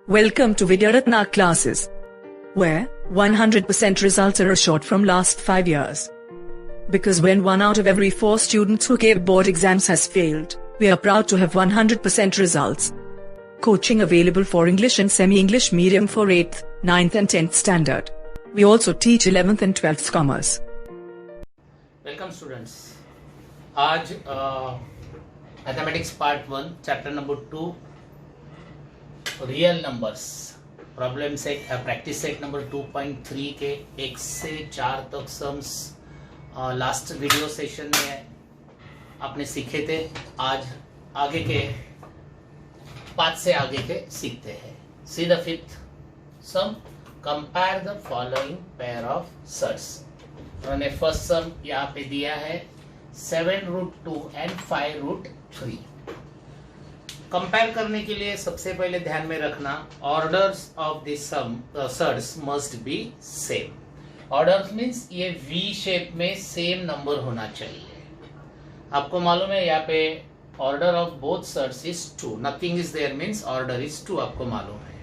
Welcome to Vidyaratna classes, where 100% results are assured from last 5 years. Because when 1 out of every 4 students who gave board exams has failed, we are proud to have 100% results. Coaching available for English and semi-English medium for 8th, 9th and 10th standard. We also teach 11th and 12th commerce. Welcome students. आज mathematics part 1 chapter number 2 real numbers problem set practice set number 2.3 के 1 से 4 तक sums last video session में आपने सीखे थे। आज आगे के 5 से आगे के सीखते हैं। See the fifth sum, compare the following pair of surds. उन्होंने फर्स्ट सम यहाँ पे दिया है 7√2 एंड 5√3। कंपेयर करने के लिए सबसे पहले ध्यान में रखना orders of this sum surds must be same. Orders means ये वी शेप में सेम नंबर होना चाहिए। आपको मालूम है यहाँ पे order of both surds is 2, nothing is there means order is 2, आपको मालूम है।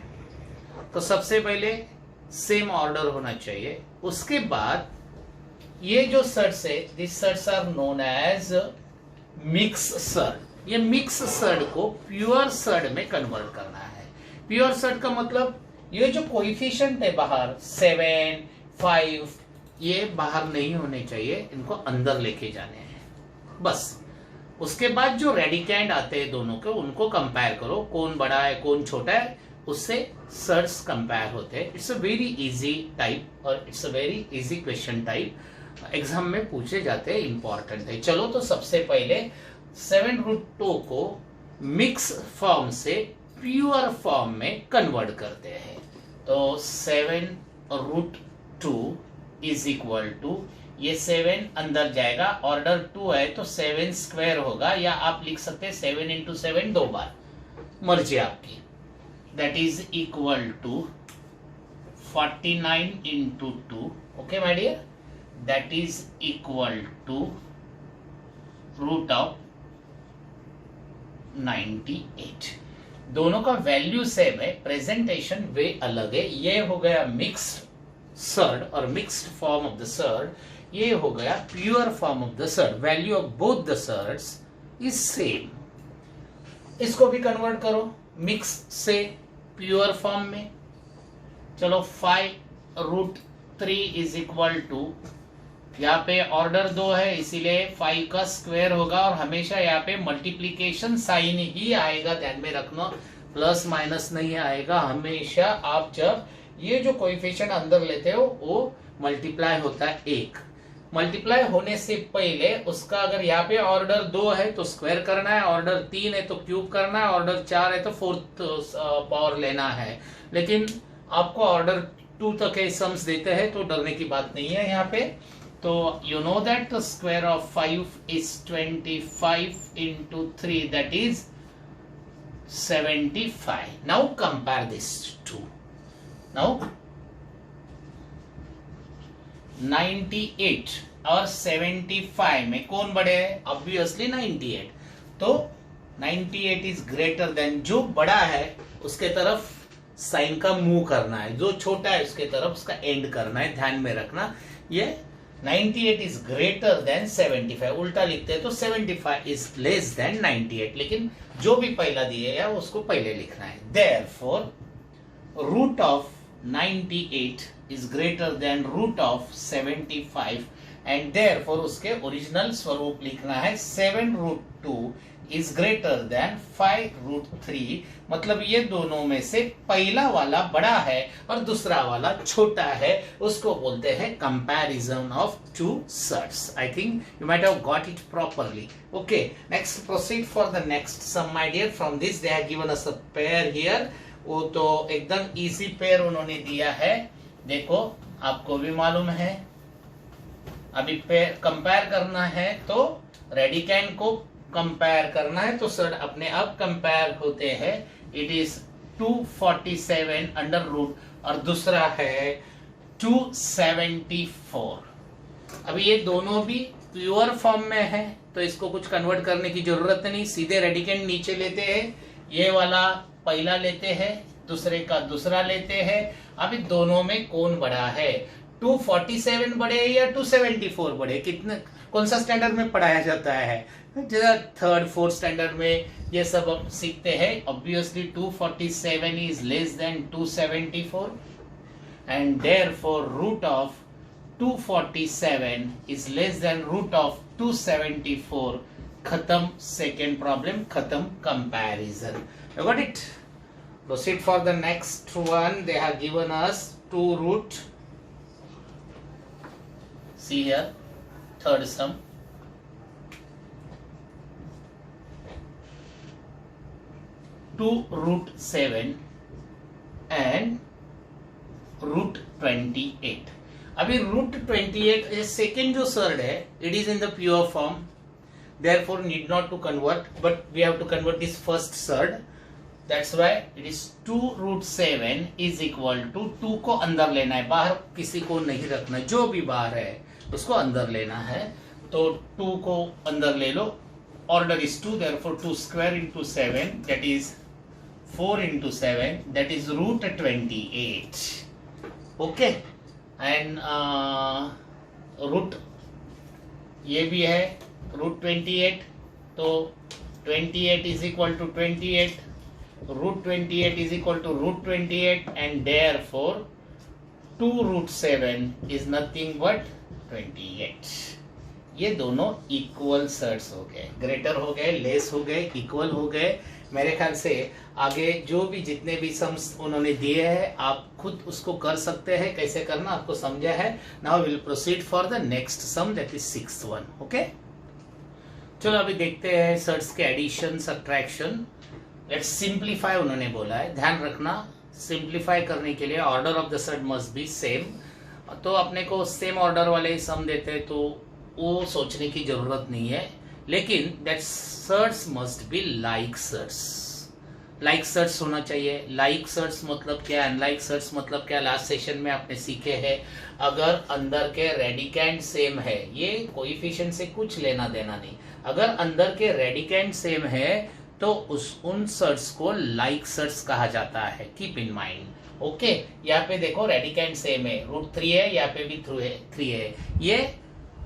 तो सबसे पहले सेम ऑर्डर होना चाहिए। उसके बाद ये जो सर्ट्स है, this surds are known as mix surd. ये मिक्स सर्ट को प्योर सर्ट में कन्वर्ट करना है। प्योर सर्ट का मतलब ये जो कोएफिशिएंट है बाहर 7, 5, ये बाहर नहीं होने चाहिए, इनको अंदर लेके जाने हैं बस। उसके बाद जो रेडिकेंड आते हैं दोनों के, उनको कंपेयर करो, कौन बड़ा है कौन छोटा है, उससे सर्ट्स कंपेयर होते हैं। It's a very easy type और it's a very easy question type, exam में पूछे जाते हैं, इंपॉर्टेंट है। चलो तो सबसे पहले 7√2 को मिक्स फॉर्म से प्योर फॉर्म में कन्वर्ट करते हैं। तो 7√2 इज इक्वल टू, ये 7 अंदर जाएगा, ऑर्डर 2 है तो 7 स्क्वायर होगा, या आप लिख सकते हैं 7 इंटू 7 2 बार, मर्जी आपकी। That is equal to 49 into 2, okay my dear, that is equal to root of 98। दोनों का वैल्यू सेम है, प्रेजेंटेशन वे अलग है। ये हो गया मिक्स्ड सर्ट और mixed form of the surd, ये हो गया pure form of the surd. Value of both the surds is same. इसको भी कन्वर्ट करो मिक्स से प्योर फॉर्म में। चलो 5√3 इज इक्वल टू, यहाँ पे ऑर्डर 2 है इसीलिए 5 का स्क्वायर होगा, और हमेशा यहाँ पे मल्टीप्लीकेशन साइन ही आएगा, ध्यान में रखना, प्लस माइनस नहीं आएगा। हमेशा आप जब ये जो कोएफिशिएंट अंदर लेते हो वो मल्टीप्लाई होता है 1। मल्टीप्लाई होने से पहले उसका अगर यहाँ पे ऑर्डर 2 है तो स्क्वायर करना है, ऑर्डर 3 है तो क्यूब करना है, ऑर्डर 4 है तो 4th पावर लेना है। लेकिन आपको ऑर्डर 2 तक के सम्स देते हैं तो डरने की बात नहीं है यहाँ पे। तो you know that the square of 5 is 25 into 3, that is 75. Now compare this two. Now 98 और 75 में कौन बड़े है? Obviously 98। तो 98 is greater than, जो बड़ा है उसके तरफ साइन का मूव करना है, जो छोटा है उसके तरफ उसका एंड करना है, ध्यान में रखना। ये 98 is greater than 75, उल्टा लिखते हैं तो 75 is less than 98, लेकिन जो भी पहला दिए है उसको पहले लिखना है। Therefore, root of 98 is greater than root of 75, and therefore उसके ओरिजिनल स्वरूप लिखना है 7√2 is greater than 5√3। मतलब ये दोनों में से पहला वाला बड़ा है और दूसरा वाला छोटा है, उसको बोलते हैं comparison of two surds. I think you might have got it properly. Okay, next proceed for the next sum my dear. From this they have given us a pair here. वो तो एकदम इजी पेयर उन्होंने दिया है, देखो आपको भी मालूम है। अभी पेयर कंपेयर करना है तो रेडिकेंड को कंपेयर करना है, तो सर अपने आप कंपेयर होते हैं। इट इज 247 अंडर रूट और दूसरा है 274। अभी ये दोनों भी प्योर फॉर्म में है तो इसको कुछ कन्वर्ट करने की जरूरत नहीं, सीधे रेडिकेंड नीचे लेते हैं। ये वाला पहला लेते हैं दूसरे का दूसरा लेते हैं। अभी दोनों में कौन बड़ा है, 247 बड़े या 274 बड़े, कितने कौन सा स्टैंडर्ड में पढ़ाया जाता है, थर्ड फोर्थ स्टैंडर्ड में ये सब अब सीखते हैं। Obviously 247 is less than 274 and therefore root of 247 is less than root of 274. खत्म, second problem खत्म, comparison. You got it? Proceed for the next one. They have given us 2 root. See here, third sum. 2 root 7 and root 28. अभी root 28 second जो surd है, it is in the pure form, therefore need not to convert, but we have to convert this first surd, that's why it is 2 root 7 is equal to 2 को अंदर लेना है, बाहर किसी को नहीं रखना, जो भी बाहर है उसको अंदर लेना है। तो 2 को अंदर ले लो, order is 2, therefore 2 square into 7 that is 4 into 7 that is root 28। Okay, and root ये भी है रूट 28, तो 28 is equal to 28, root 28 is equal to root 28 and therefore 2 root 7 is nothing but 28। ये दोनों इक्वल सर्ट्स हो गए, greater हो गए, लेस हो गए, इक्वल हो गए। मेरे ख्याल से आगे जो भी जितने भी सम्स उन्होंने दिए हैं आप खुद उसको कर सकते हैं, कैसे करना आपको समझा है। Now will proceed for the next some that is 6th one. Okay, चलो अभी देखते हैं सर्ट्स के एडिशन सब्ट्रैक्शन। लेट्स सिंप्लीफाई उन्होंने बोला है, ध्यान रखना सिंप्लीफाई करने के लिए order of the surd must be same. तो अपने को सेम ऑर्डर वाले सम देते हैं तो वो सोचने की जरूरत नहीं है, लेकिन that surds must be like surds. Like surds होना चाहिए। लाइक सर्ट्स मतलब क्या, अनलाइक सर्ट्स मतलब क्या, लास्ट सेशन में आपने सीखे हैं। अगर अंदर के रेडिकेंड सेम है, ये कोएफिशिएंट से कुछ लेना देना नहीं, अगर अंदर के रेडिकेंड सेम है तो उन सर्ट्स को लाइक सर्ट्स कहा जाता है। Keep in mind. ओके, यहाँ पे देखो रेडिकेंड सेम है, रूट 3 है, यहाँ पे भी 3 है, ये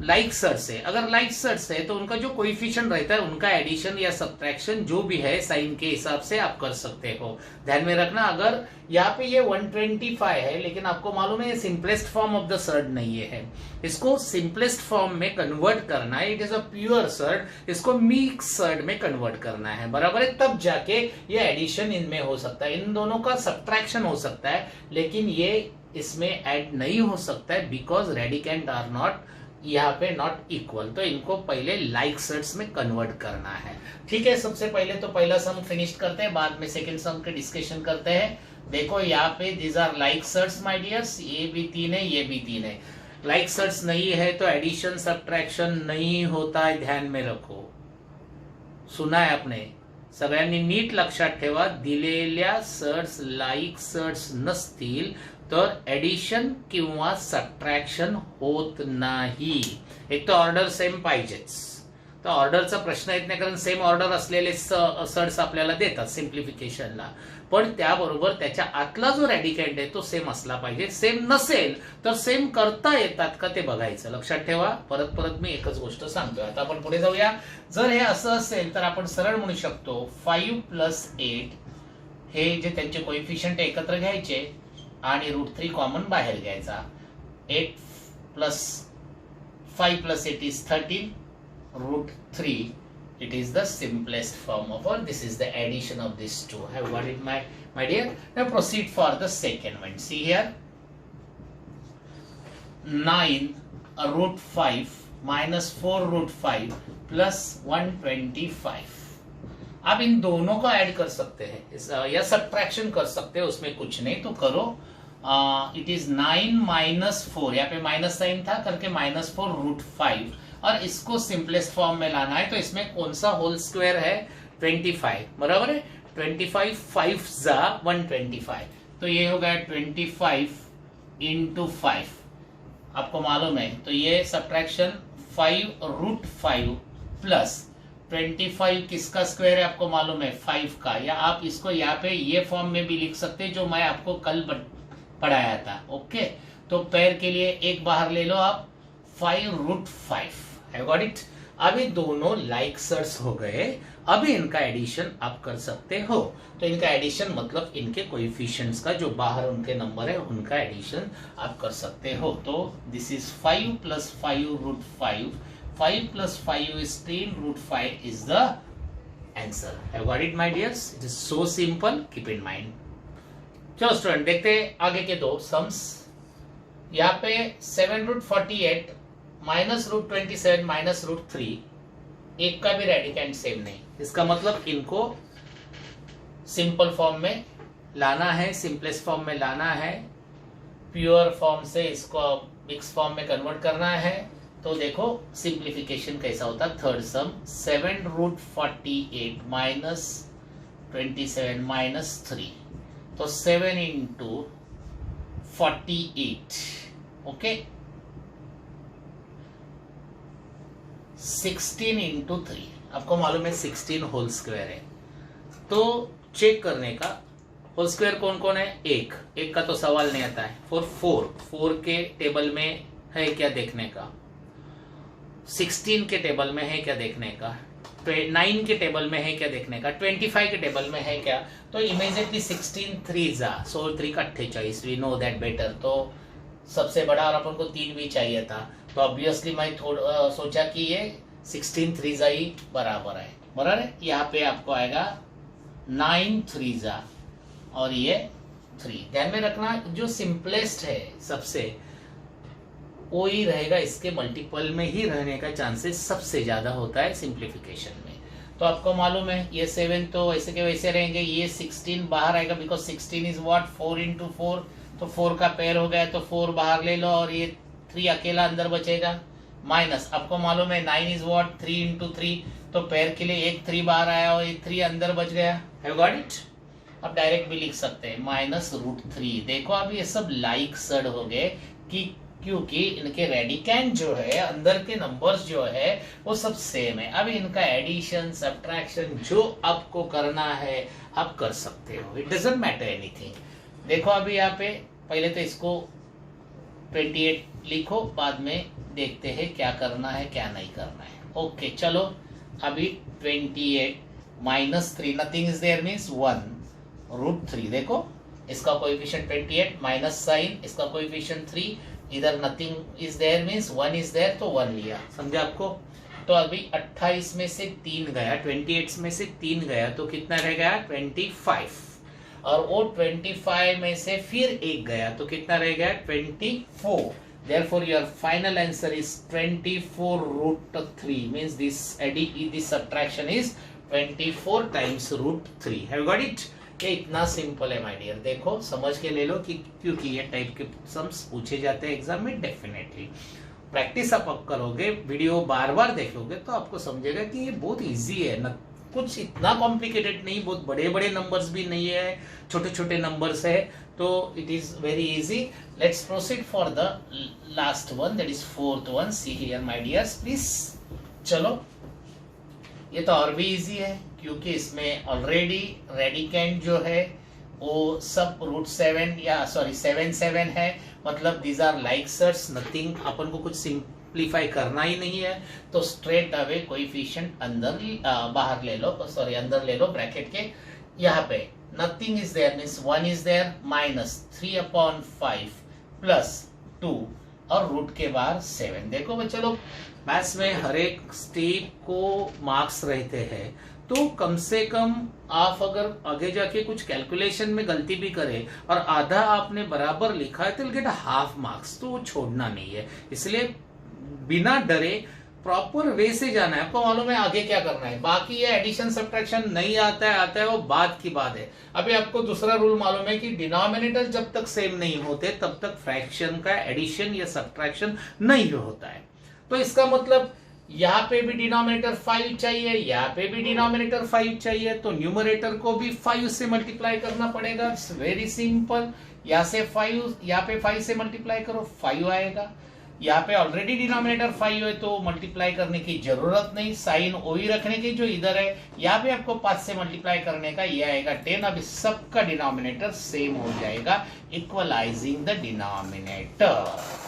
लाइक सर्ट्स है। अगर लाइक सर्ट्स है तो उनका जो कोएफिशिएंट रहता है उनका एडिशन या सब्ट्रैक्शन जो भी है साइन के हिसाब से आप कर सकते हो। ध्यान में रखना, अगर यहाँ पे ये 125 है लेकिन आपको मालूम है ये simplest form of the surd नहीं है, इसको सिंपलेस्ट फॉर्म में कन्वर्ट करना है, it is a pure surd, इसको मिक्स सर्ट में कन्वर्ट करना है, बराबर है, तब जाके ये एडिशन इनमें हो सकता है, इन दोनों का सब्ट्रैक्शन हो सकता है, लेकिन ये इसमें ऐड नहीं हो सकता है बिकॉज रेडिकेंड आर नॉट यहाँ पे नॉट इक्वल। तो इनको पहले लाइक सर्ट्स में कन्वर्ट करना है। ठीक है, सबसे पहले तो पहला सम फिनिश करते हैं, बाद में सेकंड सम के डिस्कशन करते हैं। देखो यहाँ पे these are like surds my dears, ये भी 3 है, ये भी 3 है। लाइक सर्ट्स नहीं है तो एडिशन सब्ट्रैक्शन नहीं होता है, ध्यान में रखो। सुना है आपने, सगळ्यांनी नीट लक्षात ठेवा, दिलेल्या सर्ट्स लाइक सर्ट्स नसतील तर एडिशन किंवा सबट्रॅक्शन होत नाही। एक तो ऑर्डर सेम पाहिजेच, तर ऑर्डरचा प्रश्न येत नाही, कारण सेम ऑर्डर असलेले सर्ट्स आपल्याला देतात सिम्प्लिफिकेशनला, पण त्याबरोबर त्याच्या आतला जो रॅडिकँड आहे तो सेम असला पाहिजे। सेम नसेल तर सेम करता येतात का ते बघायचं, लक्षात ठेवा। परत परत मी एकच गोष्ट सांगतोय। आता आपण पुढे जाऊया। जर हे असं असेल तर आपण सरळ म्हणू शकतो 5 + 8 हे जे त्यांचे कोएफिशिएंट एकत्र घ्यायचे आणि रूट 3 कॉमन बाहेर घ्यायचा। 8 + 5 + 8 is 13, root 3 it is the simplest form of, or this is the addition of these two. I have got it, my dear. Now proceed for the second one. See here, 9 root 5 minus 4 root 5 plus 125। आप इन दोनों को add कर सकते हैं या subtraction कर सकते हैं, उसमें कुछ नहीं, तो करो। इट इज 9 - 4, यहाँ पे माइनस साइन था करके -4 रूट 5, और इसको सिंपलेस्ट फॉर्म में लाना है, तो इसमें कौन सा होल स्क्वायर है, 25, बराबर है। 25 5 जा 125, तो ये हो गया 25 × 5, आपको मालूम है। तो ये सब्ट्रैक्शन 5 रूट 5 प्लस 25 किसका स्क्वायर है आपको मालूम है, 5 का। या आप इसको यहाँ पे ये फॉर्म में भी लिख सकते हैं जो मैं आपको कल पढ़ाया था। ओके, तो पैर के लिए एक बाहर ले लो आप, 5√5। Have got it. अभी दोनों लाइक्सर्स हो गए, अभी इनका एडिशन आप कर सकते हो। तो इनका एडिशन मतलब इनके कोएफिशिएंट्स का जो बाहर उनके नंबर है उनका एडिशन आप कर सकते हो। तो this is 5 + 5√5, 5 + 5 is 10√5 is the answer. Have got it, my dears? It is so simple. Keep in mind. चलो स्टूडेंट देखते हैं आगे के दो सम्स। यहाँ पे 7√48 -√27 -√3, एक का भी रेडिकेंड सेम नहीं। इसका मतलब इनको सिंपल फॉर्म में लाना है, सिंपलेस्ट फॉर्म में लाना है, प्योर फॉर्म से इसको मिक्स फॉर्म में कन्वर्ट करना है। तो देखो सिंप्लीफिकेशन कैसा होता है। थर्ड सम 7√48 -27 -3, तो 7 × 48, ओके, 16 × 3। आपको मालूम है 16 होल स्क्वायर है। तो चेक करने का होल स्क्वायर कौन कौन है, एक का तो सवाल नहीं आता है। 4 के टेबल में है क्या देखने का, 16 के टेबल में है क्या देखने का, 9 के टेबल में है क्या देखने का, 25 के टेबल में है क्या। तो इमीडिएटली 16 3 सो 3 का 48, वी नो दैट बेटर। तो सबसे बड़ा और अपन को 3 भी चाहिए था, तो ऑब्वियसली मैं सोचा कि ये 16 3 ही बराबर है, बराबर है। यहाँ पे आपको आएगा 9 3 और ये 3। ध्यान में रखना जो सिंपलेस्ट है सबसे वो ही रहेगा, इसके मल्टीपल में ही रहने का चांसेस सबसे ज्यादा होता है सिंप्लीफिकेशन में। तो आपको मालूम है ये 7 तो वैसे के वैसे रहेंगे, ये 16 बाहर आएगा बिकॉज 16 इज व्हाट 4 × 4, तो 4 का पेयर हो गया तो 4 बाहर ले लो और ये 3 अकेला अंदर बचेगा। माइनस आपको मालूम है 9 इज व्हाट 3 × 3, तो पेयर के लिए एक 3 बाहर आया और एक 3 अंदर बच गया। Have got it. अब डायरेक्ट भी लिख सकते हैं -√3। देखो अब ये सब लाइक सड हो गए कि क्योंकि इनके रेडिकेंड जो है अंदर के नंबर्स जो है वो सब सेम है। अब इनका एडिशन सब्ट्रैक्शन जो आपको करना है आप कर सकते हो, इट डजंट मैटर एनीथिंग। देखो अभी यहाँ पे पहले तो इसको 28 लिखो, बाद में देखते हैं क्या करना है क्या नहीं करना है। ओके चलो अभी 28 -3 नथिंग इज देयर मीन्स 1√3। देखो इसका कोएफिशिएंट 28 माइनस साइन, इसका कोएफिशिएंट 3, इधर nothing is there means 1 is there तो 1 लिया, समझा आपको। तो अभी 28 में से 3 गया, 28 में से 3 गया तो कितना रह गया 25, और वो 25 में से फिर 1 गया तो कितना रह गया 24। Therefore your final answer is 24√3 means this subtraction is 24 times √3. Have you got it? ये इतना सिंपल है माय डियर। देखो समझ के ले लो कि क्योंकि ये टाइप के सम्स पूछे जाते हैं एग्जाम में। डेफिनेटली प्रैक्टिस आप करोगे, वीडियो बार बार देखोगे तो आपको समझेगा कि ये बहुत इजी है ना, कुछ इतना कॉम्प्लिकेटेड नहीं, बहुत बड़े बड़े नंबर्स भी नहीं है, छोटे छोटे नंबर्स है, तो it is very easy. Let's proceed for the last one, that is 4th one. See here my dears please. चलो ये तो और भी इजी है क्योंकि इसमें ऑलरेडी रेडिकेंड जो है वो सब √7 या सॉरी 7 है, मतलब दीज आर लाइक्सर्स, नथिंग, अपन को कुछ सिंप्लीफाई करना ही नहीं है। तो स्ट्रेट अवे कोएफिशिएंट अंदर बाहर ले लो, सॉरी अंदर ले लो ब्रैकेट के। यहाँ पे nothing is there means 1 is there, -3/5 +2 और रूट के बाहर 7। देखो बच्चे लोग मैथ्स में हर एक स्टेप को मार्क्स रहते हैं, तो कम से कम आप अगर आगे जाके कुछ कैलकुलेशन में गलती भी करे और आधा आपने बराबर लिखा है तो गेट हाफ मार्क्स, तो वो छोड़ना नहीं है। इसलिए बिना डरे प्रॉपर वे से जाना है। आपको मालूम है आगे क्या करना है, बाकी ये एडिशन सब्ट्रैक्शन नहीं आता है वो बात की बात है। अभी आपको दूसरा रूल मालूम है कि डिनोमिनेटर जब तक सेम नहीं होते तब तक फ्रैक्शन का एडिशन या सब्ट्रैक्शन नहीं होता है। तो इसका मतलब यहाँ पे भी डिनोमिनेटर 5 चाहिए, यहाँ पे भी डिनोमिनेटर 5 चाहिए, तो न्यूमरेटर को भी 5 से मल्टीप्लाई करना पड़ेगा। It's very simple. यहाँ से 5, यहाँ पे 5 से मल्टीप्लाई करो 5 आएगा, यहाँ पे ऑलरेडी डिनोमिनेटर 5 है तो मल्टीप्लाई करने की जरूरत नहीं, साइन ओई रखने की जो इधर है, यहाँ पे आपको 5 से मल्टीप्लाई करने का, ये आएगा 10। अब इस सबका डिनोमिनेटर सेम हो जाएगा, equalising the denominator.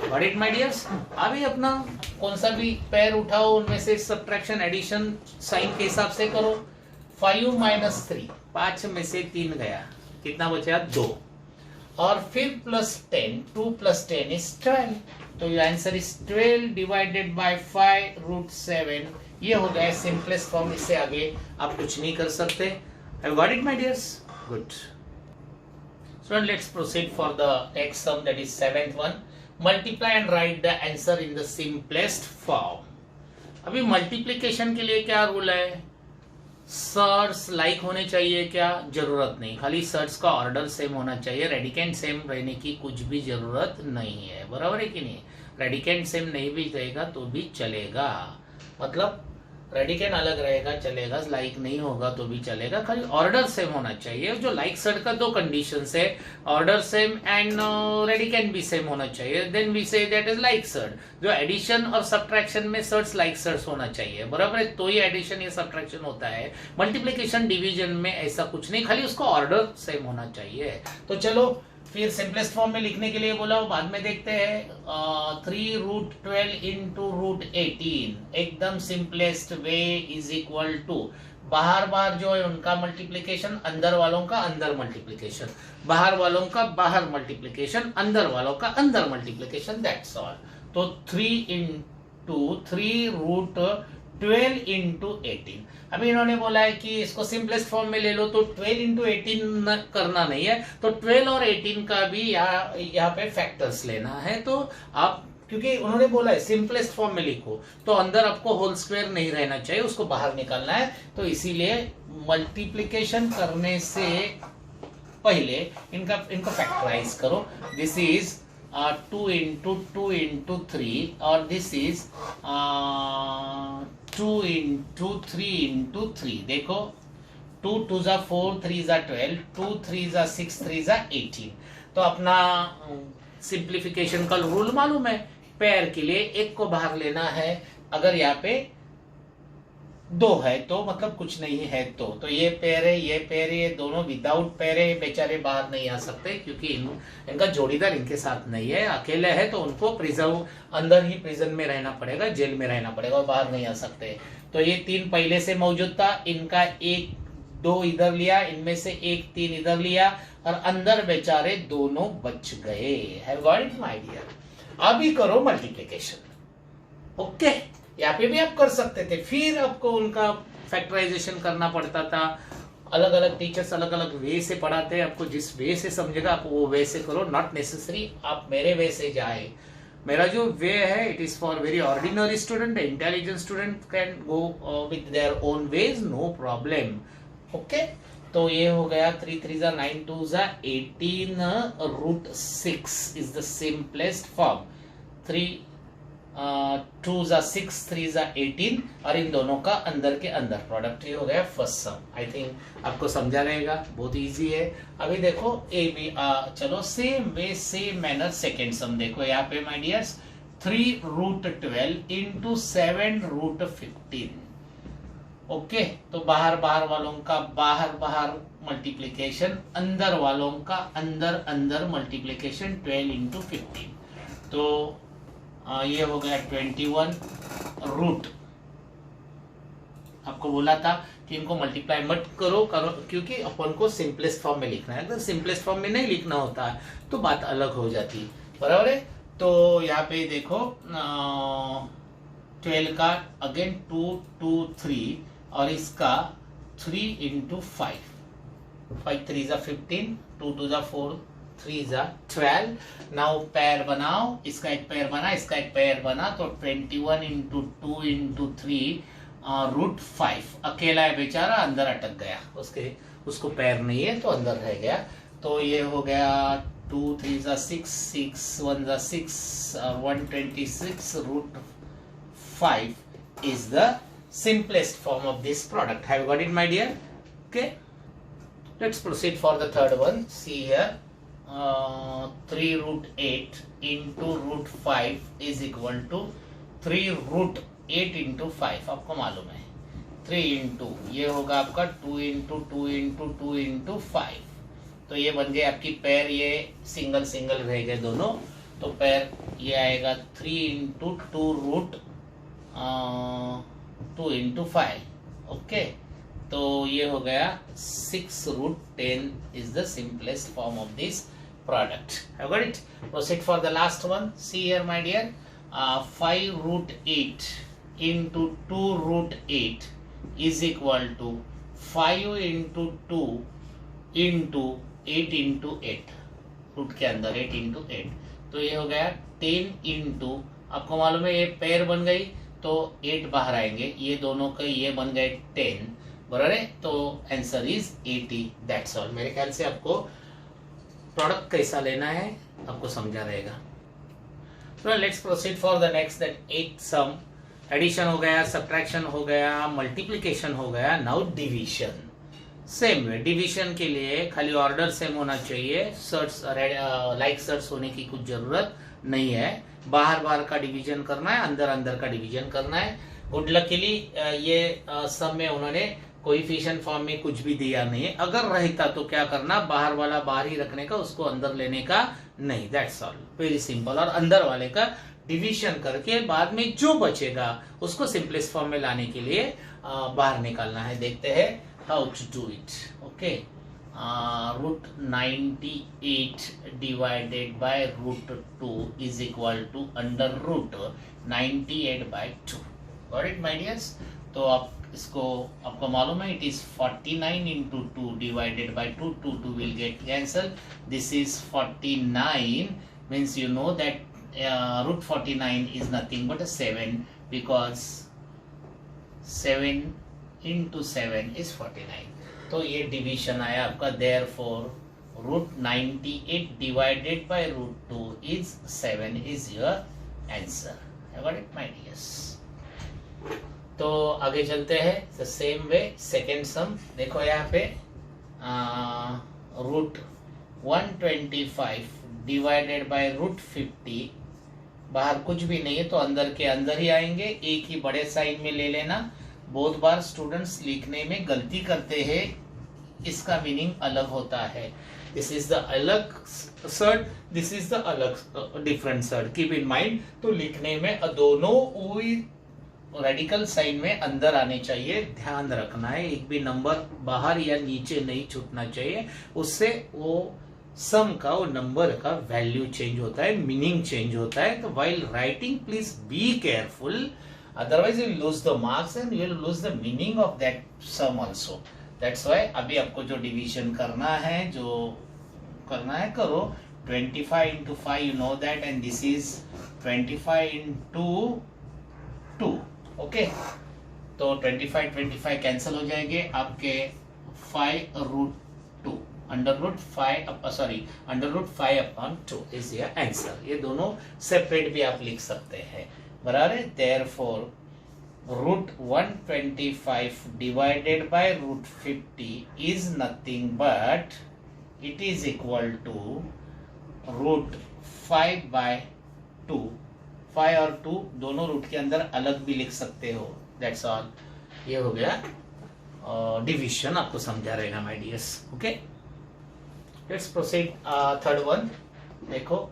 Got it, my dears? अभी अपना कौन सा भी पेयर उठाओ, उनमें से सब्ट्रैक्शन एडिशन साइन के हिसाब से करो। 5 माइनस 3, 5 में से 3 गया, कितना बचा? 2। और फिर प्लस 10, 2 प्लस 10 इज 12, तो ये आंसर इज 12 डिवाइडेड बाय 5√7। ये हो गया सिंपलेस्ट फॉर्म, इससे आगे आप कुछ नहीं कर सकते। Have got it, my dears? Good. So let's proceed for the next sum, that is 7th one. Multiply and write the answer in the simplest form. अभी मल्टीप्लिकेशन के लिए क्या रूल है? सर्ट्स लाइक होने चाहिए क्या? जरूरत नहीं, खाली सर्ट्स का ऑर्डर सेम होना चाहिए, रेडिकेंट सेम रहने की कुछ भी जरूरत नहीं है, बराबर है कि नहीं? रेडिकेंट सेम नहीं भी रहेगा तो भी चलेगा, मतलब रेडिकेंट अलग रहेगा चलेगा, लाइक नहीं होगा तो भी चलेगा, खाली ऑर्डर सेम होना चाहिए। जो लाइक सर्ट का 2 कंडीशंस है, ऑर्डर सेम एंड रेडिकेंट भी सेम होना चाहिए, then we say that is like surd. जो एडिशन और सब्ट्रैक्शन में सर्ट्स लाइक सर्ट्स होना चाहिए, बराबर है, तो ये एडिशन या सब्ट्रैक्शन होता है। मल्टीप्लिकेशन डिवीजन में ऐसा कुछ नहीं, खाली उसका ऑर्डर सेम होना चाहिए। तो चलो फिर सिंपलेस्ट फॉर्म में लिखने के लिए बोला, बाद में देखते हैं। 3√12 इंटू √18, एकदम simplest way is equal to, बाहर बाहर जो है उनका मल्टीप्लिकेशन, अंदर वालों का अंदर मल्टीप्लिकेशन, बाहर वालों का बाहर मल्टीप्लिकेशन, अंदर वालों का अंदर मल्टीप्लिकेशन, दैट्स ऑल। तो 3√12 इंटू 18। अभी इन्होंने बोला है कि इसको सिंपलेस्ट फॉर्म में ले लो, तो 12 इंटू 18 करना नहीं है, तो 12 और 18 का भी यहाँ पे फैक्टर्स लेना है। तो आप, क्योंकि उन्होंने बोला है सिंपलेस्ट फॉर्म में लिखो, तो अंदर आपको होल स्क्वायर नहीं रहना चाहिए, उसको बाहर निकालना है, तो इसीलिए मल्टीप्लिकेशन करने से पहले इनको फैक्टराइज करो। दिस इज 2 इंटू 2 इंटू 3 और दिस इज 2 इंटू 3 इंटू 3। देखो 2 2 जा 4, 3 जा 12, 2 3 जा 6, 3 जा 18। तो अपना सिंप्लीफिकेशन का रूल मालूम है, पेयर के लिए एक को बाहर लेना है, अगर यहाँ पे 2 है तो मतलब कुछ नहीं है, तो ये पेयर है, ये पेयर है, ये दोनों विदाउट पेयर है, बेचारे बाहर नहीं आ सकते क्योंकि इनका जोड़ीदार इनके साथ नहीं है, अकेले है, तो उनको प्रिजर्व अंदर ही प्रिजन में रहना पड़ेगा, जेल में रहना पड़ेगा, और बाहर नहीं आ सकते। तो ये 3 पहले से मौजूद था, इनका 1 2 इधर लिया, इनमें से 1 3 इधर लिया, और अंदर बेचारे दोनों बच गए। Have got it my dear? अभी करो मल्टीप्लिकेशन। ओके, यहाँ पे भी आप कर सकते थे, फिर आपको उनका फैक्टराइजेशन करना पड़ता था। अलग अलग टीचर्स अलग अलग वे से पढ़ाते हैं, आपको जिस वे से समझेगा आप वो वे से करो, नॉट नेसेसरी आप मेरे वे से जाए। मेरा जो वे है it is for very ordinary student, intelligent student can go with their own ways, no problem. Okay, तो ये हो गया 3 3 जा 9, 2 जा 18, √6 इज द सिंपलेस्ट फॉर्म। 2 जा 6, 3 जा 18, और इन दोनों का अंदर के अंदर प्रोडक्ट ही हो गया फर्स्ट सम। आई थिंक आपको समझा रहेगा, बहुत इजी है। अभी देखो ए बी, चलो same way same manner second sum देखो यहाँ पे माय डियर्स। 3√12 इंटू 7√15। ओके, तो बाहर बाहर वालों का बाहर बाहर मल्टीप्लीकेशन, अंदर वालों का अंदर अंदर मल्टीप्लीकेशन, 12 इंटू 15। तो ये हो गया 21 रूट। आपको बोला था कि इनको मल्टीप्लाई मत करो क्योंकि अपन को सिंपलेस्ट फॉर्म में लिखना है, अगर सिंपलेस्ट फॉर्म में नहीं लिखना होता है तो बात अलग हो जाती, बराबर है। तो यहाँ पे देखो 12 का अगेन 2 2 3, और इसका 3 इंटू 5, 5 3 जा 15, 2 2 जा 4, 3 जा 12। नाउ पेयर बनाओ, इसका एक पेयर बना, इसका एक पेयर बना, तो 21 इंटू 2 इंटू 3 √5। अकेला है बेचारा, अंदर अटक गया, उसको पेयर नहीं है तो अंदर रह गया। तो ये हो गया 2 3 जा 6, 6 1 जा 6, 126 √5 is the simplest form of this product. Have you got it, my dear? Okay, let's proceed for the third one. See here, 3√8 into √5 is equal to 3√8 into 5, आपको मालूम है 3 इंटू ये होगा आपका 2 इंटू 2 इंटू 2 इंटू 5, तो ये बन गए आपकी पैर, ये सिंगल सिंगल रह गए दोनों, तो पैर ये आएगा 3 इंटू 2 इंटू 5, ओके, तो ये हो गया 6√10 is the simplest form of this product. Have got it? Proceed for the last one. See here, my dear. 5√8 into 2√8 is equal to 5 into 2 into 8 into 8. Root के अंदर 8 into 8, तो ये हो गया 10 into, आपको मालूम है ये पेयर बन गई तो 8 बाहर आएंगे, ये दोनों के ये बन गए 10, बराबर है, तो आंसर इज 80. That's all. मेरे ख्याल से आपको प्रोडक्ट कैसा लेना है आपको समझा रहेगा. तो let's proceed for the next, that एक सम, एडिशन हो गया, सब्ट्रैक्शन हो गया, मल्टीप्लिकेशन हो गया, now division. Same way division के लिए खाली ऑर्डर सेम होना चाहिए, सर्च लाइक सर्च होने की कुछ जरूरत नहीं है. बाहर बाहर का डिवीजन करना है, अंदर अंदर का डिवीजन करना है. गुड लकीली ये सम में उन्होंने कोएफिशिएंट फॉर्म में कुछ भी दिया नहीं है. अगर रहता तो क्या करना, बाहर वाला बाहर ही रखने का, उसको अंदर लेने का नहीं. That's all, very simple. और अंदर वाले का डिवीजन करके बाद में जो बचेगा उसको सिंपलेस्ट फॉर्म में लाने के लिए बाहर निकालना है. देखते हैं how to do it. Okay, √98 divided by √2 is equal to under root 98/2. Got it my dears? तो आप इसको, आपको मालूम है it is 49 into 2 divided by 2, 2 will get cancel. This is 49 means you know that √49 is nothing but 7 because 7 into 7 is 49. तो ये division आया आपका. Therefore √98 divided by √2 is 7 is your answer. Have got it my dears? तो आगे चलते हैं. The same way second sum देखो, यहाँ पे √125 डिवाइडेड बाय √50, बाहर कुछ भी नहीं है तो अंदर के अंदर ही आएंगे. एक ही बड़े साइन में ले लेना. बहुत बार स्टूडेंट्स लिखने में गलती करते हैं, इसका मीनिंग अलग होता है. दिस इज द अलग सर्ड, दिस इज द अलग different surd. Keep in mind. तो लिखने में दोनों रेडिकल साइन में अंदर आने चाहिए, ध्यान रखना है. एक भी नंबर बाहर या नीचे नहीं छूटना चाहिए, उससे वो सम का, वो नंबर का वैल्यू चेंज होता है, मीनिंग चेंज होता है. तो while writing please be careful, otherwise you will lose the marks and you will lose the meaning of that sum also. That's why अभी आपको जो डिवीजन करना है, जो करना है करो. 25 into 5 you know that, and this is 25 into 2. Okay, तो 25 कैंसिल हो जाएंगे आपके. 5√2 √5/2 इज योर आंसर. ये दोनों सेपरेट भी आप लिख सकते हैं, बराबर है. Therefore √125 divided by √50 is nothing but it is equal to √5/2. 5 और 2 दोनों रूट के अंदर अलग भी लिख सकते हो. That's all. ये हो गया डिवीजन, आपको समझा रहेगा my dears. Okay, let's proceed. Third one देखो,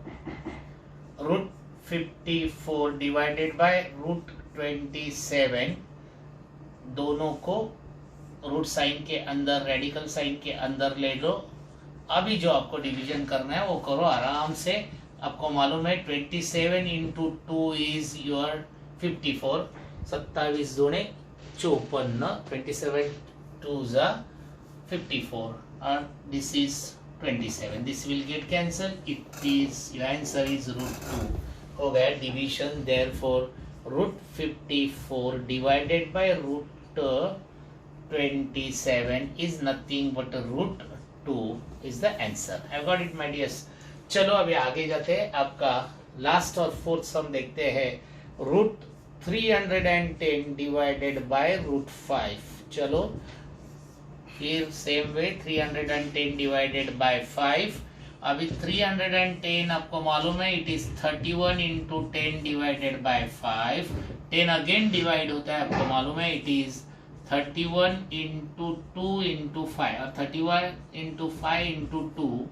√54 डिवाइडेड बाय √27, दोनों को रूट साइन के अंदर, रेडिकल साइन के अंदर ले लो. अभी जो आपको डिवीजन करना है वो करो आराम से. आपको मालूम है 27 into 2 is your 54. 27 दूने 54, 27 2s are 54, and this is 27. This will get cancelled. It is, your answer is √2. हो गया division. Therefore √54 divided by √27 is nothing but √2 is the answer. I've got it, my dears. चलो अभी आगे जाते हैं. आपका last और fourth सम देखते हैं. √310 divided by √5. चलो फिर सेम वे 310 divided by 5. अभी 310 आपको मालूम है, it is 31 into 10 divided by 5। 10 again divide होता है, आपको मालूम है, इट इज 31 इंटू 2 इंटू 5 और 31 into 5 into 2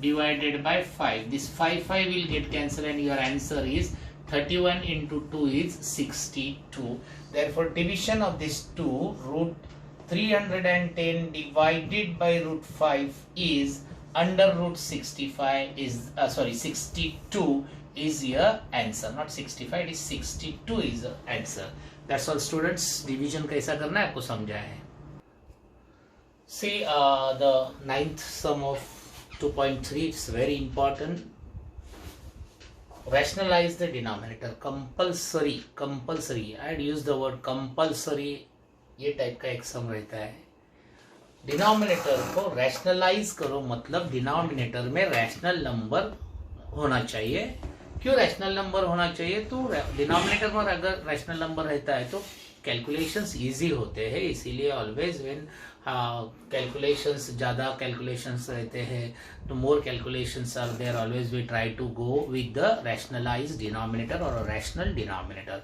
divided by 5. This 5 will get cancelled and your answer is 31 into 2 is 62. Therefore, division of this 2, root 310 divided by root 5 is under root 65 is 62 is your answer. Not 65, it is 62 is the answer. That's all students. Division कैसा करना है आपको समझा है. See the ninth sum of 2.3, it's very important. Rationalize the denominator. Compulsory. I'd use the word compulsory. ये type का एक सम रहता है. डिनोमिनेटर को रैशनलाइज करो, मतलब डिनोमिनेटर में रैशनल नंबर होना चाहिए. क्यों रैशनल नंबर होना चाहिए? तो डिनोमिनेटर में अगर रैशनल नंबर रहता है तो कैलकुलेशंस इजी होते हैं. इसीलिए ऑलवेज व्हेन कैलकुलेशंस, ज़्यादा कैलकुलेशंस रहते हैं तो more calculations are there, always we try to go with the rationalize denominator और रैशनल डिनोमिनेटर.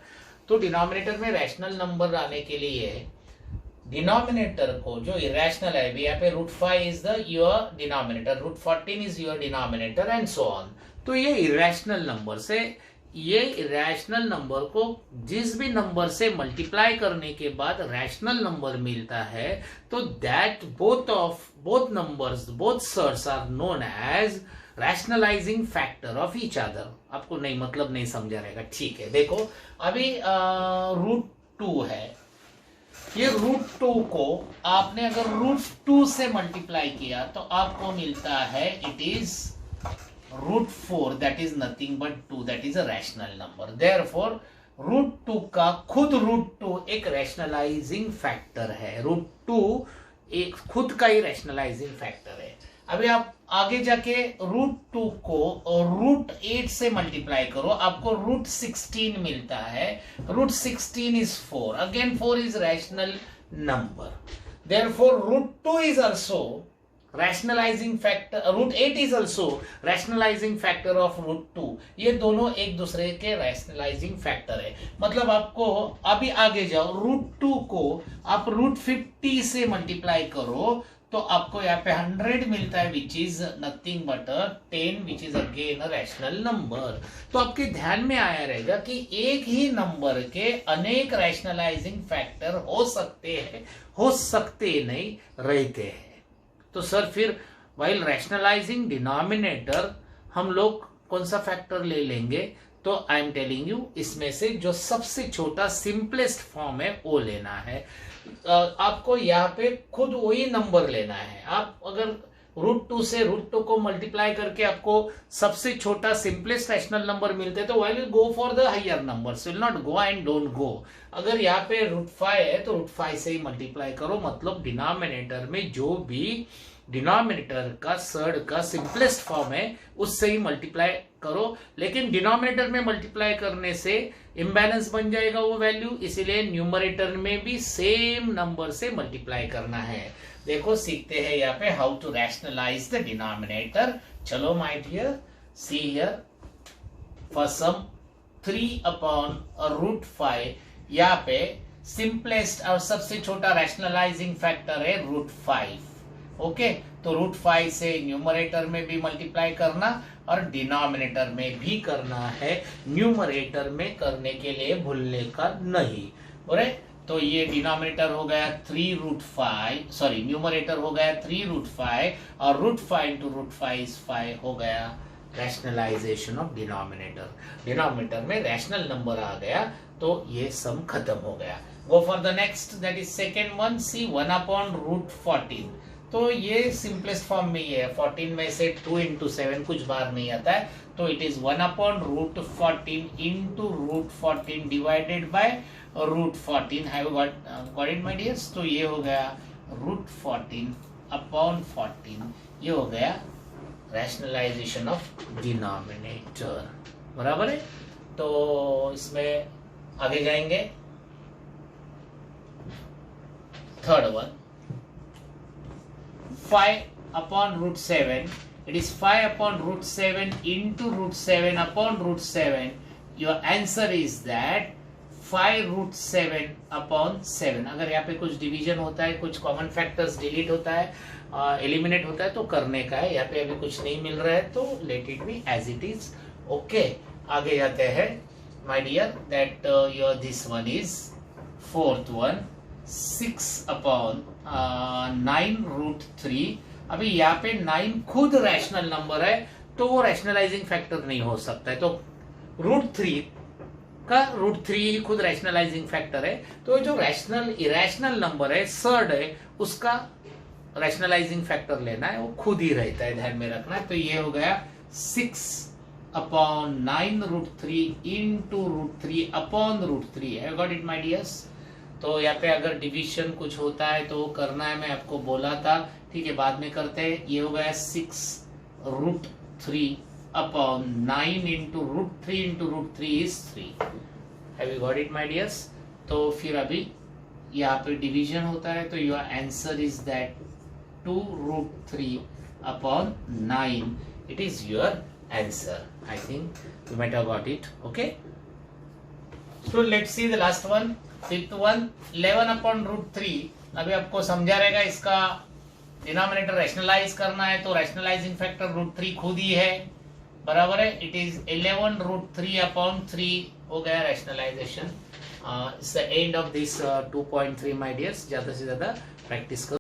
तो डिनोमिनेटर में रैशनल नंबर आने के लिए डिनोमिनेटर को जो इरेशनल है, यहाँ पे √5 is the your denominator, √14 is your denominator and so on. तो ये इरेशनल नंबर से, ये इरेशनल नंबर को जिस भी नंबर से मल्टीप्लाई करने के बाद रैशनल नंबर मिलता है तो that both numbers, both surds are known as rationalising factor of each other. आपको नहीं मतलब नहीं समझा रहेगा. ठीक है, देखो अभी √2 है, ये √2 को आपने अगर √2 से मल्टीप्लाई किया तो आपको मिलता है it is √4, that is nothing but 2, that is a rational number. Therefore, √2 का खुद √2 एक रैशनलाइजिंग फैक्टर है. √2 एक खुद का ही रैशनलाइजिंग फैक्टर है. अभी आप आगे जाके √2 को √8 से मल्टीप्लाई करो, आपको √16 मिलता है. √16 is 4. Again 4 is rational number. Therefore, √2 is also rationalizing factor, √8 is also rationalizing factor of √2. ये दोनों एक दूसरे के rationalizing factor है. मतलब आपको अभी आगे जाओ, √2 को आप √50 से मल्टीप्लाई करो तो आपको यहाँ पे 100 मिलता है, which is nothing but 10, which is again a rational number. तो आपके ध्यान में आया रहेगा कि एक ही नंबर के अनेक रैशनलाइजिंग फैक्टर हो सकते हैं, हो सकते नहीं रहते हैं. तो सर फिर वाइल रैशनलाइजिंग डिनोमिनेटर हम लोग कौन सा फैक्टर ले लेंगे? तो आई एम टेलिंग यू, इसमें से जो सबसे छोटा सिंपलेस्ट फॉर्म है वो लेना है. आपको यहाँ पे खुद वही नंबर लेना है. आप अगर √2 से √2 को मल्टीप्लाई करके आपको सबसे छोटा सिंपलेस्ट रैशनल नंबर मिलते तो why will go for the higher numbers, will not go and don't go. अगर यहाँ पे √5 है तो √5 से ही मल्टीप्लाई करो, मतलब डिनोमिनेटर में जो भी डिनोमिनेटर का सर्ड का सिंपलेस्ट फॉर्म है उससे ही मल्टीप्लाई करो. लेकिन डिनोमिनेटर में मल्टीप्लाई करने से इम्बैलेंस बन जाएगा वो वैल्यू, इसीलिए न्यूमरेटर में भी सेम नंबर से मल्टीप्लाई करना है. देखो सीखते हैं यहाँ पे how to rationalize the denominator. चलो my dear, see here first sum 3/√5. यहाँ पे सिंपलेस्ट और सबसे छोटा रैशनलाइजिंग फैक्टर है √5. ओके, तो √5 से न्यूमरेटर में भी मल्टीप्लाई करना और डिनोमिनेटर में भी करना है. न्यूमरेटर में करने के लिए भूलने का नहीं. बोले तो ये डिनोमिनेटर हो गया 3√5, सॉरी न्यूमरेटर हो गया 3√5 और √5 इंटू √5 is 5 हो गया रैशनलाइजेशन ऑफ डिनोमिनेटर. डिनोमिनेटर में रैशनल नंबर आ गया तो ये सम खत्म हो गया. Go for the next, that is second one. See 1/√14. तो ये सिंपलेस्ट फॉर्म में ही है. 14 में से 2 into 7 कुछ बार नहीं आता है, तो it is 1/√14 into √14 divided by √14. Have got it my dears? तो ये हो गया √14/14. ये हो गया रैशनलाइजेशन ऑफ डिनोमिनेटर. बराबर है. तो इसमें आगे जाएंगे. Third one, 5/√7. It is 5 upon root 7 into root 7 upon root 7. Your answer is that 5 root 7 upon 7. अगर यहाँ पे कुछ डिवीजन होता है, कुछ कॉमन फैक्टर्स डिलीट होता है, एलिमिनेट होता है तो करने का है. यहाँ पे अभी कुछ नहीं मिल रहा है तो let it be as it is. Okay, आगे जाते हैं my dear. That your this one is fourth one, 6 upon 9 root 3. अभी यहाँ पे 9 खुद रैशनल नंबर है तो वो रैशनलाइजिंग फैक्टर नहीं हो सकता है. तो रूट 3 का रूट 3 खुद रैशनलाइजिंग फैक्टर है. तो जो रैशनल इरेशनल नंबर है सर्ड है उसका रैशनलाइजिंग फैक्टर लेना है, वो खुद ही रहता है, ध्यान में रखना है. तो ये हो गया 6 upon 9 root 3 into root 3 upon root 3. Have got it my dears. तो यहाँ पे अगर डिवीजन कुछ होता है तो करना है, मैं आपको बोला था. ठीक है, बाद में करते हैं. ये हो गया 6 root 3 upon 9 into root 3 into root 3 is 3. Have you got it my dears. तो फिर अभी यहाँ पे डिवीजन होता है तो your answer is that 2 root 3 upon 9. It is your answer. I think you might have got it. Okay, so let's see the last one. Fifth one 11 upon root 3. अभी आपको समझा रहेगा, इसका डिनोमिनेटर रैशनलाइज करना है तो रैशनलाइजिंग फैक्टर रूट 3 खुद ही है, बराबर है. It is 11 root 3 upon 3. हो गया rationalisation. It's the end of this 2.3 my dears. ज्यादा से ज्यादा प्रैक्टिस करो.